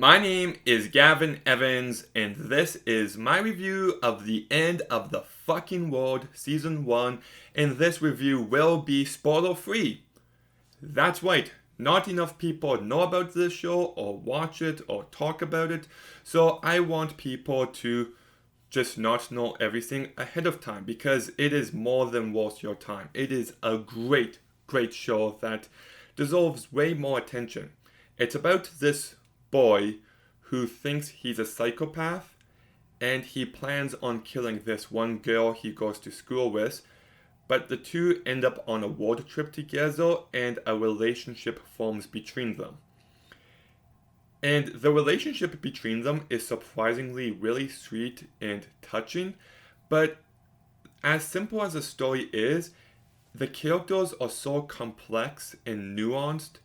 My name is Gavin Evans, and this is my review of The End of the Fucking World Season 1, and this review will be spoiler free. That's right, not enough people know about this show, or watch it, or talk about it, so I want people to just not know everything ahead of time, because it is more than worth your time. It is a great, great show that deserves way more attention. It's about this boy who thinks he's a psychopath and he plans on killing this one girl he goes to school with, but the two end up on a road trip together and a relationship forms between them. And the relationship between them is surprisingly really sweet and touching, but as simple as the story is, the characters are so complex and nuanced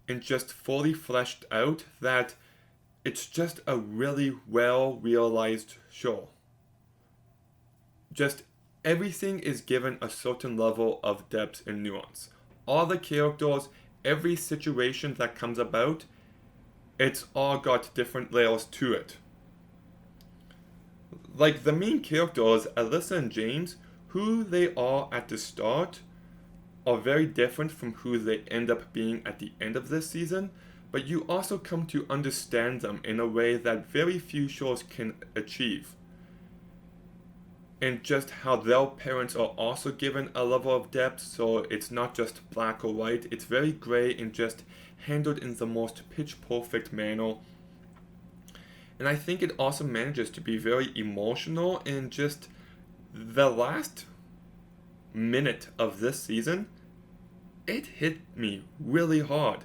and just fully fleshed out that it's just a really well realized show. Just everything is given a certain level of depth and nuance. All the characters, every situation that comes about, it's all got different layers to it. Like the main characters, Alyssa and James, who they are at the start are very different from who they end up being at the end of this season, but you also come to understand them in a way that very few shows can achieve. And just how their parents are also given a level of depth, so it's not just black or white, it's very gray and just handled in the most pitch perfect manner. And I think it also manages to be very emotional, and just the last minute of this season, it hit me really hard.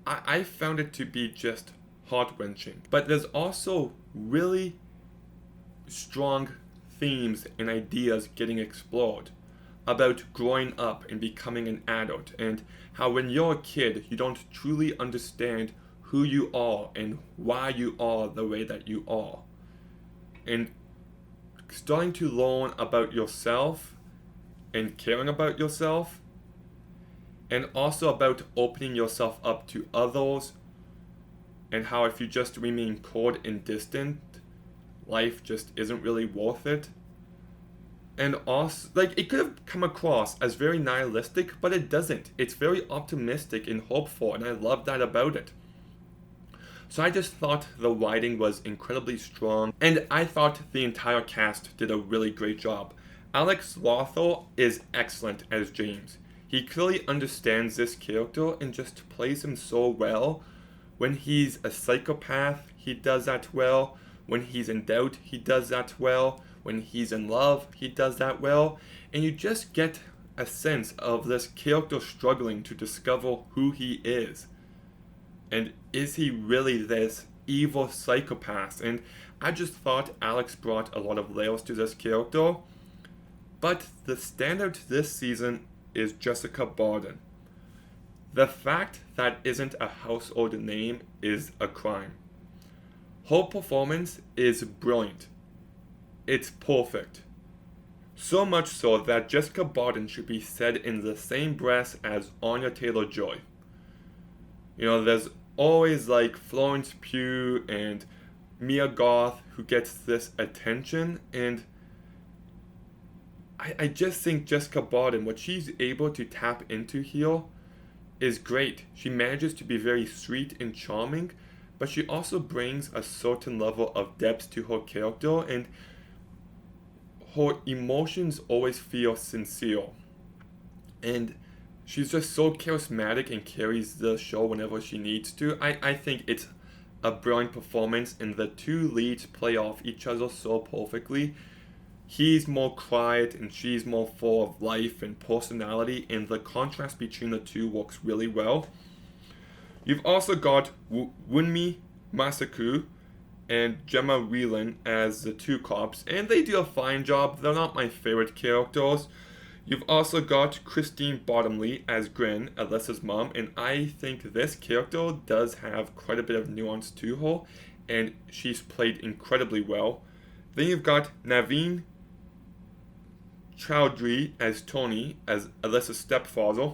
I found it to be just heart-wrenching. But there's also really strong themes and ideas getting explored about growing up and becoming an adult, and how when you're a kid, you don't truly understand who you are and why you are the way that you are. And starting to learn about yourself and caring about yourself, and also about opening yourself up to others, and how if you just remain cold and distant, life just isn't really worth it. And also, like, it could have come across as very nihilistic, but it doesn't. It's very optimistic and hopeful, and I love that about it. So I just thought the writing was incredibly strong, and I thought the entire cast did a really great job. Alex Lothal is excellent as James. He clearly understands this character and just plays him so well. When he's a psychopath, he does that well. When he's in doubt, he does that well. When he's in love, he does that well. And you just get a sense of this character struggling to discover who he is. And is he really this evil psychopath? And I just thought Alex brought a lot of layers to this character. But the standout this season is Jessica Barden. The fact that isn't a household name is a crime. Her performance is brilliant. It's perfect. So much so that Jessica Barden should be said in the same breath as Anya Taylor-Joy. You know, there's always like Florence Pugh and Mia Goth who gets this attention, and I just think Jessica Barden, what she's able to tap into here is great. She manages to be very sweet and charming, but she also brings a certain level of depth to her character, and her emotions always feel sincere. And she's just so charismatic and carries the show whenever she needs to. I think it's a brilliant performance, and the two leads play off each other so perfectly. He's more quiet and she's more full of life and personality, and the contrast between the two works really well. You've also got Wunmi Masaku and Gemma Whelan as the two cops, and they do a fine job. They're not my favorite characters. You've also got Christine Bottomley as Grin, Alyssa's mom, and I think this character does have quite a bit of nuance to her, and she's played incredibly well. Then you've got Naveen Chowdhury as Tony, as Alyssa's stepfather.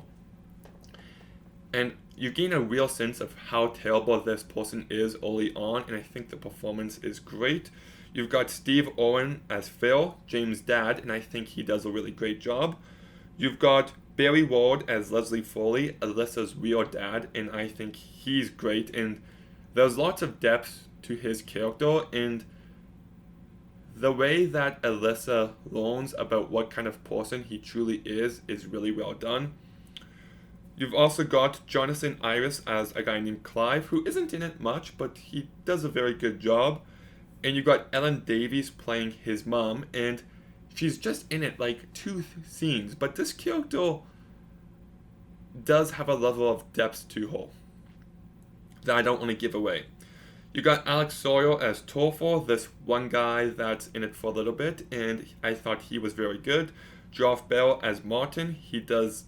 And you gain a real sense of how terrible this person is early on, and I think the performance is great. You've got Steve Owen as Phil, James' dad, and I think he does a really great job. You've got Barry Ward as Leslie Foley, Alyssa's real dad, and I think he's great, and there's lots of depth to his character, and the way that Alyssa learns about what kind of person he truly is really well done. You've also got Jonathan Iris as a guy named Clive, who isn't in it much, but he does a very good job. And you've got Ellen Davies playing his mom, and she's just in it like 2 scenes, but this character does have a level of depth to her that I don't want to give away. You got Alex Sawyer as Torfor, this one guy that's in it for a little bit, and I thought he was very good. Geoff Bell as Martin, he plays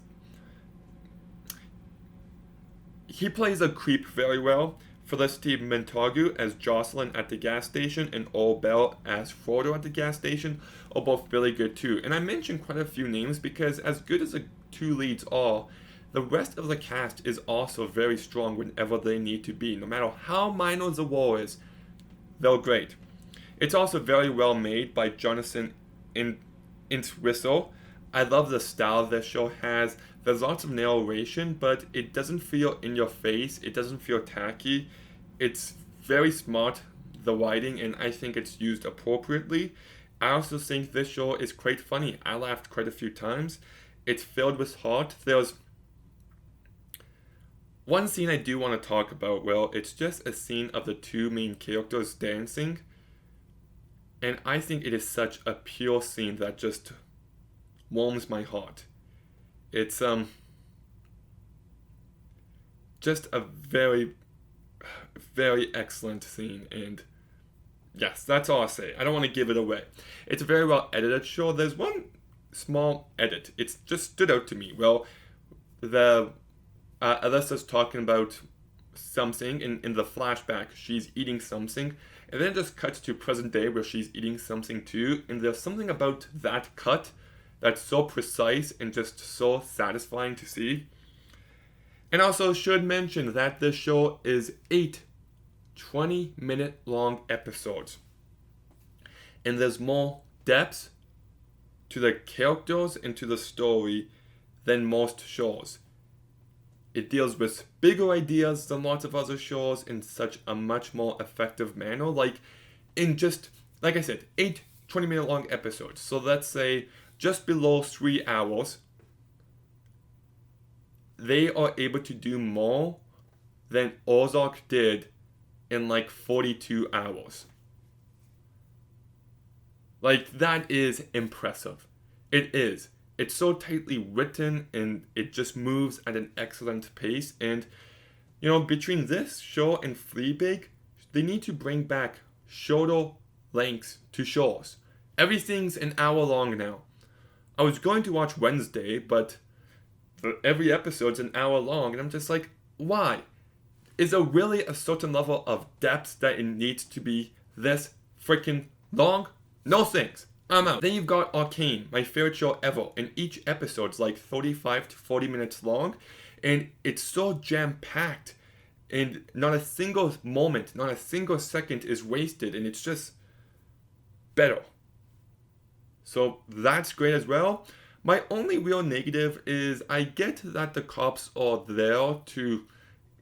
a creep very well. Felicity Montagu as Jocelyn at the gas station, and Earl Bell as Frodo at the gas station are both really good too. And I mentioned quite a few names because as good as the 2 leads are, the rest of the cast is also very strong whenever they need to be. No matter how minor the role is, they're great. It's also very well made by Jonathan Entwistle. I love the style this show has. There's lots of narration, but it doesn't feel in your face. It doesn't feel tacky. It's very smart, the writing, and I think it's used appropriately. I also think this show is quite funny. I laughed quite a few times. It's filled with heart. There's one scene I do want to talk about. Well, it's just a scene of the 2 main characters dancing, and I think it is such a pure scene that just warms my heart. It's just a very, very excellent scene, and yes, that's all I'll say. I don't want to give it away. It's a very well edited show. There's one small edit. It's just stood out to me. Well, Alyssa's talking about something, in the flashback, she's eating something, and then it just cuts to present day where she's eating something too, and there's something about that cut that's so precise and just so satisfying to see. And also should mention that this show is 8 20-minute long episodes. And there's more depth to the characters and to the story than most shows. It deals with bigger ideas than lots of other shows in such a much more effective manner. Like I said, 8 20-minute long episodes. So let's say just below 3 hours, they are able to do more than Ozark did in like 42 hours. Like, that is impressive. It is. It's so tightly written and it just moves at an excellent pace. And, between this show and Fleabag, they need to bring back shorter lengths to shows. Everything's an hour long now. I was going to watch Wednesday, but every episode's an hour long, and I'm just like, why? Is there really a certain level of depth that it needs to be this freaking long? No thanks. I'm out. Then you've got Arcane, my favorite show ever, and each episode's like 35 to 40 minutes long, and it's so jam-packed, and not a single moment, not a single second is wasted, and it's just better. So that's great as well. My only real negative is I get that the cops are there to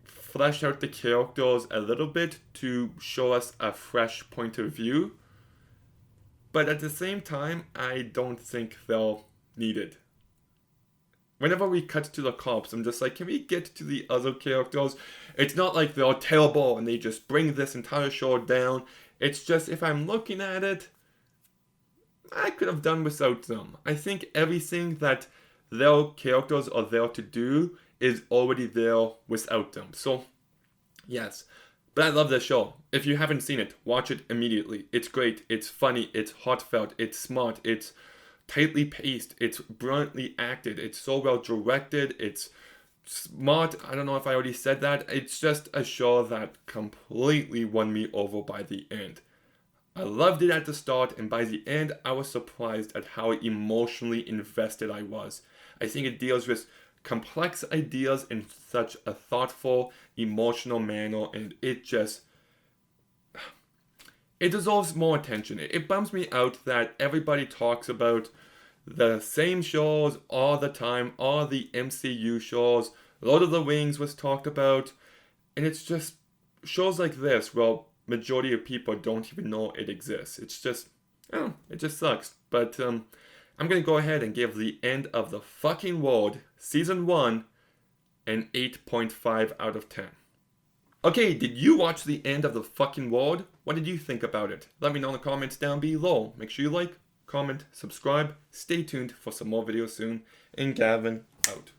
flesh out the characters a little bit to show us a fresh point of view. But at the same time, I don't think they're needed. Whenever we cut to the cops, I'm just like, can we get to the other characters? It's not like they're terrible and they just bring this entire show down. It's just, if I'm looking at it, I could have done without them. I think everything that their characters are there to do is already there without them. So, yes. But I love this show. If you haven't seen it, watch it immediately. It's great, it's funny, it's heartfelt, it's smart, it's tightly paced, it's brilliantly acted, it's so well directed, it's smart. I don't know if I already said that. It's just a show that completely won me over by the end. I loved it at the start, and by the end, I was surprised at how emotionally invested I was. I think it deals with complex ideas in such a thoughtful, emotional manner, and it deserves more attention. It bums me out that everybody talks about the same shows all the time, all the MCU shows. Lord of the Rings was talked about, and it's just shows like this, well, majority of people don't even know it exists. It's just, oh, it just sucks. But I'm gonna go ahead and give The End of the Fucking World Season 1 an 8.5 out of 10. Okay, did you watch The End of the Fucking World? What did you think about it? Let me know in the comments down below. Make sure you like, comment, subscribe. Stay tuned for some more videos soon. And Gavin, out.